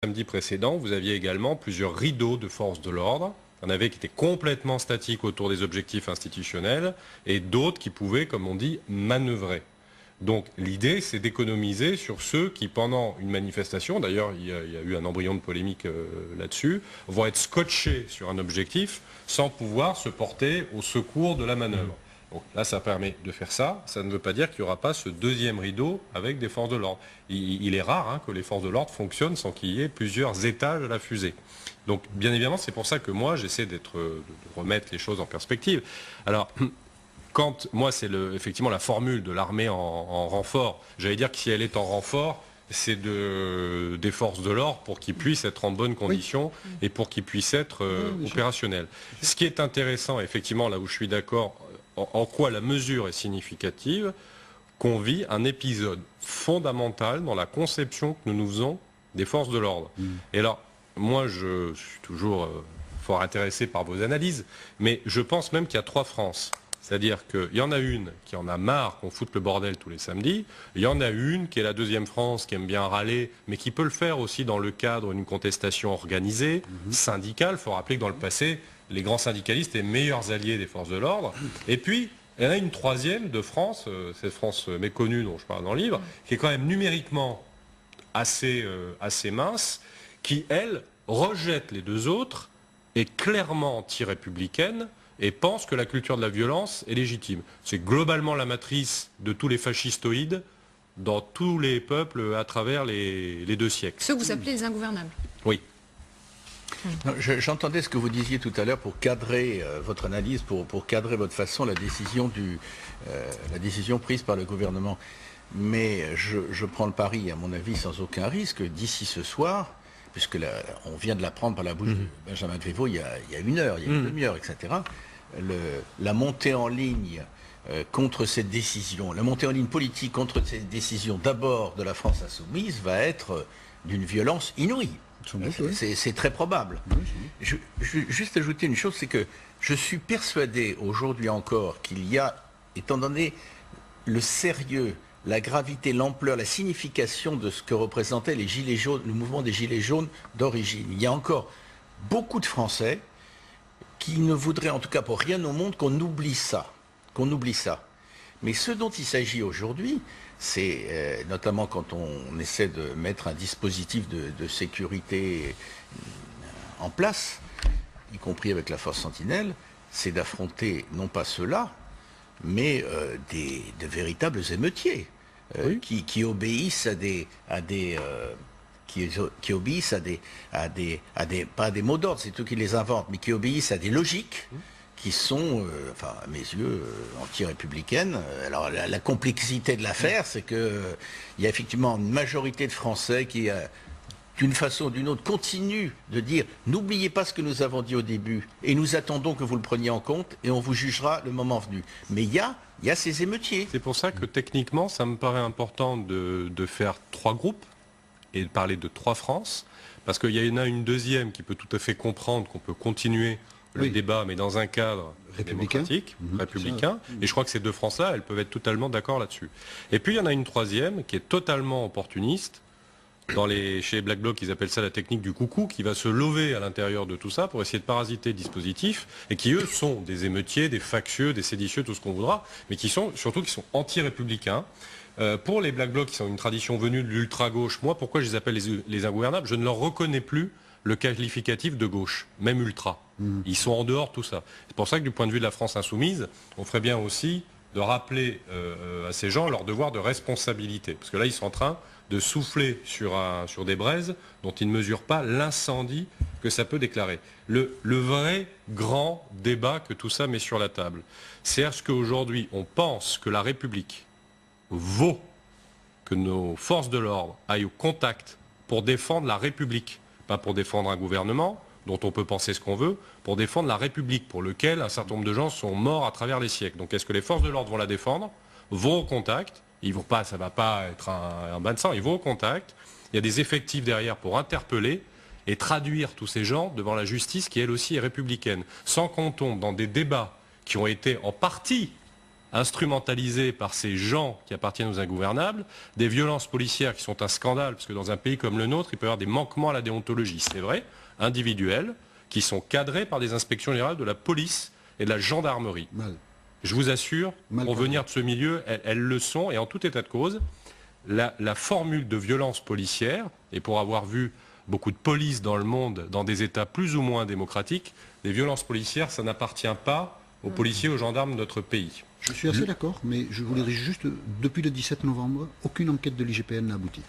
samedi précédent, vous aviez également plusieurs rideaux de forces de l'ordre. Il y en avait qui étaient complètement statiques autour des objectifs institutionnels et d'autres qui pouvaient, comme on dit, manœuvrer. Donc l'idée, c'est d'économiser sur ceux qui, pendant une manifestation, d'ailleurs il y a eu un embryon de polémique là-dessus, vont être scotchés sur un objectif sans pouvoir se porter au secours de la manœuvre. Donc là, ça permet de faire ça. Ça ne veut pas dire qu'il n'y aura pas ce deuxième rideau avec des forces de l'ordre. Il est rare que les forces de l'ordre fonctionnent sans qu'il y ait plusieurs étages à la fusée. Donc bien évidemment, c'est pour ça que moi, j'essaie de remettre les choses en perspective. Alors, moi, c'est effectivement la formule de l'armée en renfort. J'allais dire que si elle est en renfort, c'est des forces de l'ordre pour qu'ils puissent être en bonne condition et pour qu'ils puissent être opérationnels. Ce qui est intéressant, effectivement, là où je suis d'accord, en quoi la mesure est significative, qu'on vit un épisode fondamental dans la conception que nous nous faisons des forces de l'ordre. Et alors, moi, je suis toujours fort intéressé par vos analyses, mais je pense même qu'il y a trois France. C'est-à-dire qu'il y en a une qui en a marre qu'on foute le bordel tous les samedis. Il y en a une qui est la deuxième France, qui aime bien râler, mais qui peut le faire aussi dans le cadre d'une contestation organisée, syndicale. Il faut rappeler que dans le passé, les grands syndicalistes étaient meilleurs alliés des forces de l'ordre. Et puis, il y en a une troisième de France, cette France méconnue dont je parle dans le livre, qui est quand même numériquement assez mince, qui, elle, rejette les deux autres, est clairement anti-républicaine, et pense que la culture de la violence est légitime. C'est globalement la matrice de tous les fascistoïdes dans tous les peuples à travers les 2 siècles. Ceux que vous appelez les ingouvernables. Oui. J'entendais ce que vous disiez tout à l'heure pour cadrer votre analyse, pour cadrer votre façon, la décision prise par le gouvernement. Mais je prends le pari, à mon avis, sans aucun risque, d'ici ce soir, puisque là, on vient de l'apprendre par la bouche de Benjamin Griveaux il y a une heure, il y a une demi-heure, etc. La montée en ligne contre cette décision, la montée en ligne politique contre cette décision d'abord de la France insoumise va être d'une violence inouïe. C'est très probable. Juste ajouter une chose, c'est que je suis persuadé aujourd'hui encore qu'il y a, étant donné le sérieux, la gravité, l'ampleur, la signification de ce que représentaient les Gilets jaunes, le mouvement des Gilets jaunes d'origine. Il y a encore beaucoup de Français qui ne voudraient, en tout cas pour rien au monde, qu'on oublie ça. Mais ce dont il s'agit aujourd'hui, c'est notamment quand on essaie de mettre un dispositif de sécurité en place, y compris avec la force Sentinelle, c'est d'affronter non pas ceux-là, mais de véritables émeutiers qui obéissent qui obéissent pas à des mots d'ordre, c'est eux qui les inventent, mais qui obéissent à des logiques qui sont, à mes yeux, anti-républicaines. Alors la complexité de l'affaire, c'est que il y a effectivement une majorité de Français qui, d'une façon ou d'une autre, continuent de dire « N'oubliez pas ce que nous avons dit au début, et nous attendons que vous le preniez en compte, et on vous jugera le moment venu. » Mais il y a ces émeutiers. C'est pour ça que techniquement, ça me paraît important de faire 3 groupes et de parler de 3 France, parce qu'il y en a une deuxième qui peut tout à fait comprendre qu'on peut continuer le débat, mais dans un cadre démocratique, républicain. Et je crois que ces 2 France-là, elles peuvent être totalement d'accord là-dessus. Et puis il y en a une troisième qui est totalement opportuniste. Chez les Black Blocs, ils appellent ça la technique du coucou, qui va se lever à l'intérieur de tout ça pour essayer de parasiter le dispositif, et qui, eux, sont des émeutiers, des factieux, des séditieux, tout ce qu'on voudra, mais qui sont anti-républicains. Pour les Black Blocs, qui sont une tradition venue de l'ultra-gauche, moi, pourquoi je les appelle les ingouvernables? Je ne leur reconnais plus le qualificatif de gauche, même ultra. Ils sont en dehors de tout ça. C'est pour ça que du point de vue de la France insoumise, on ferait bien aussi de rappeler à ces gens leur devoir de responsabilité. Parce que là, ils sont en train de souffler sur des braises dont ils ne mesurent pas l'incendie que ça peut déclarer. Le vrai grand débat que tout ça met sur la table, c'est est-ce qu'aujourd'hui on pense que la République vaut que nos forces de l'ordre aillent au contact pour défendre la République, pas pour défendre un gouvernement dont on peut penser ce qu'on veut, pour défendre la République, pour lequel un certain nombre de gens sont morts à travers les siècles. Donc est-ce que les forces de l'ordre vont la défendre, vont au contact, ça ne va pas être un bain de sang, ils vont au contact, il y a des effectifs derrière pour interpeller et traduire tous ces gens devant la justice qui elle aussi est républicaine, sans qu'on tombe dans des débats qui ont été en partie instrumentalisées par ces gens qui appartiennent aux ingouvernables, des violences policières qui sont un scandale, parce que dans un pays comme le nôtre, il peut y avoir des manquements à la déontologie, c'est vrai, individuels, qui sont cadrés par des inspections générales de la police et de la gendarmerie. Mal. Je vous assure, Mal pour cadré. venir de ce milieu, elles le sont, et en tout état de cause, la formule de violence policière, et pour avoir vu beaucoup de police dans le monde, dans des États plus ou moins démocratiques, les violences policières, ça n'appartient pas aux policiers, aux gendarmes de notre pays. Je suis assez d'accord, mais je voulais juste, depuis le 17 novembre, aucune enquête de l'IGPN n'a abouti.